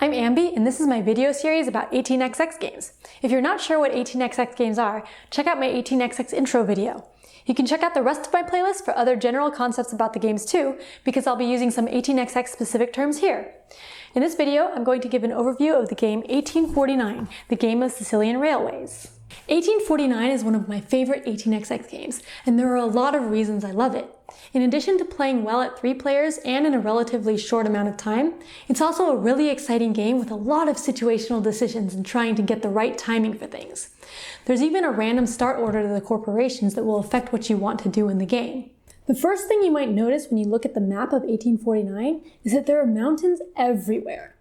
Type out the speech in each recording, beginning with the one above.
I'm Ambie, and this is my video series about 18xx games. If you're not sure what 18xx games are, check out my 18xx intro video. You can check out the rest of my playlist for other general concepts about the games too, because I'll be using some 18xx specific terms here. In this video, I'm going to give an overview of the game 1849, the Game of Sicilian Railways. 1849 is one of my favorite 18xx games, and there are a lot of reasons I love it. In addition to playing well at 3 players and in a relatively short amount of time, it's also a really exciting game with a lot of situational decisions and trying to get the right timing for things. There's even a random start order to the corporations that will affect what you want to do in the game. The first thing you might notice when you look at the map of 1849 is that there are mountains everywhere.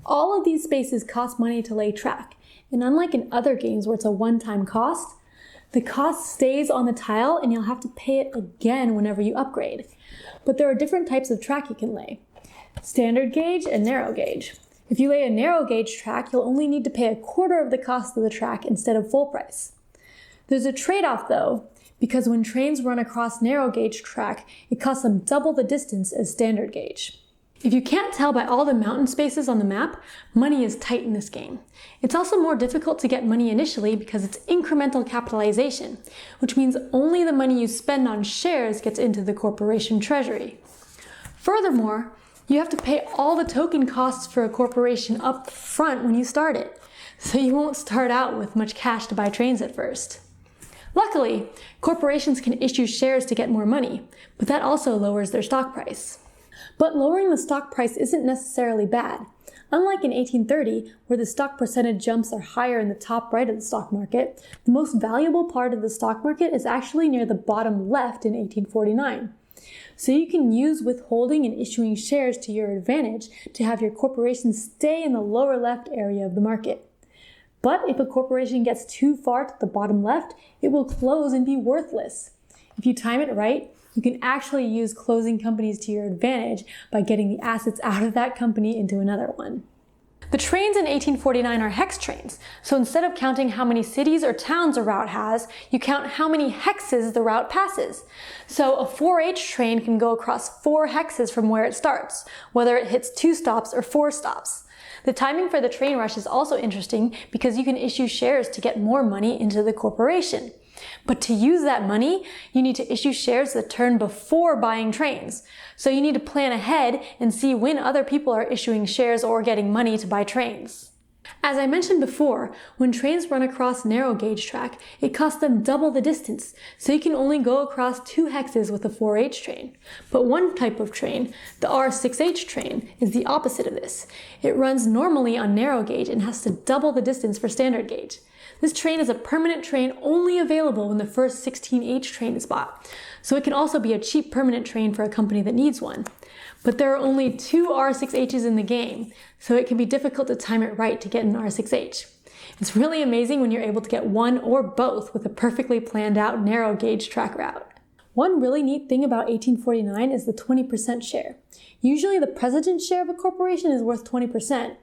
All of these spaces cost money to lay track, and unlike in other games where it's a one-time cost, the cost stays on the tile and you'll have to pay it again whenever you upgrade. But there are different types of track you can lay: standard gauge and narrow gauge. If you lay a narrow gauge track, you'll only need to pay a quarter of the cost of the track instead of full price. There's a trade-off though, because when trains run across narrow gauge track, it costs them double the distance as standard gauge. If you can't tell by all the mountain spaces on the map, money is tight in this game. It's also more difficult to get money initially because it's incremental capitalization, which means only the money you spend on shares gets into the corporation treasury. Furthermore, you have to pay all the token costs for a corporation up front when you start it, so you won't start out with much cash to buy trains at first. Luckily, corporations can issue shares to get more money, but that also lowers their stock price. But lowering the stock price isn't necessarily bad. Unlike in 1830, where the stock percentage jumps are higher in the top right of the stock market, the most valuable part of the stock market is actually near the bottom left in 1849. So you can use withholding and issuing shares to your advantage to have your corporation stay in the lower left area of the market. But if a corporation gets too far to the bottom left, it will close and be worthless. If you time it right, you can actually use closing companies to your advantage by getting the assets out of that company into another one. The trains in 1849 are hex trains, so instead of counting how many cities or towns a route has, you count how many hexes the route passes. So a 4H train can go across 4 hexes from where it starts, whether it hits 2 stops or 4 stops. The timing for the train rush is also interesting because you can issue shares to get more money into the corporation. But to use that money, you need to issue shares that turn before buying trains. So you need to plan ahead and see when other people are issuing shares or getting money to buy trains. As I mentioned before, when trains run across narrow gauge track, it costs them double the distance, so you can only go across 2 hexes with a 4H train. But one type of train, the R6H train, is the opposite of this. It runs normally on narrow gauge and has to double the distance for standard gauge. This train is a permanent train only available when the first 16H train is bought, so it can also be a cheap permanent train for a company that needs one. But there are only 2 R6Hs in the game, so it can be difficult to time it right to get an R6H. It's really amazing when you're able to get one or both with a perfectly planned out narrow gauge track route. One really neat thing about 1849 is the 20% share. Usually the president's share of a corporation is worth 20%,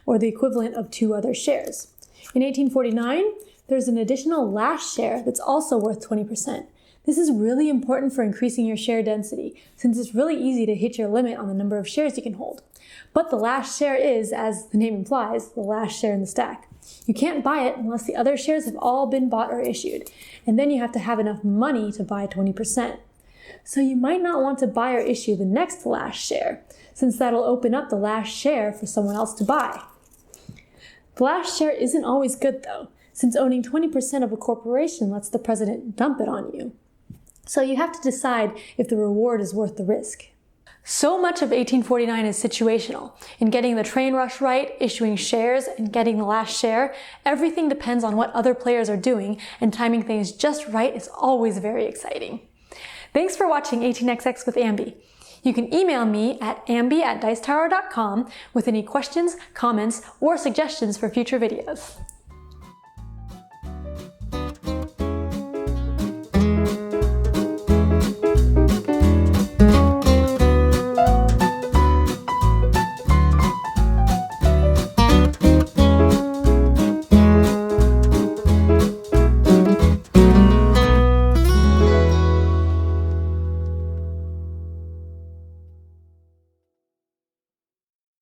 or the equivalent of 2 other shares. In 1849, there's an additional last share that's also worth 20%. This is really important for increasing your share density, since it's really easy to hit your limit on the number of shares you can hold. But the last share is, as the name implies, the last share in the stack. You can't buy it unless the other shares have all been bought or issued, and then you have to have enough money to buy 20%. So you might not want to buy or issue the next last share, since that'll open up the last share for someone else to buy. The last share isn't always good though, since owning 20% of a corporation lets the president dump it on you. So you have to decide if the reward is worth the risk. So much of 1849 is situational. In getting the train rush right, issuing shares, and getting the last share, everything depends on what other players are doing, and timing things just right is always very exciting. Thanks for watching 18xx with Ambie. You can email me at ambie@dicetower.com with any questions, comments, or suggestions for future videos.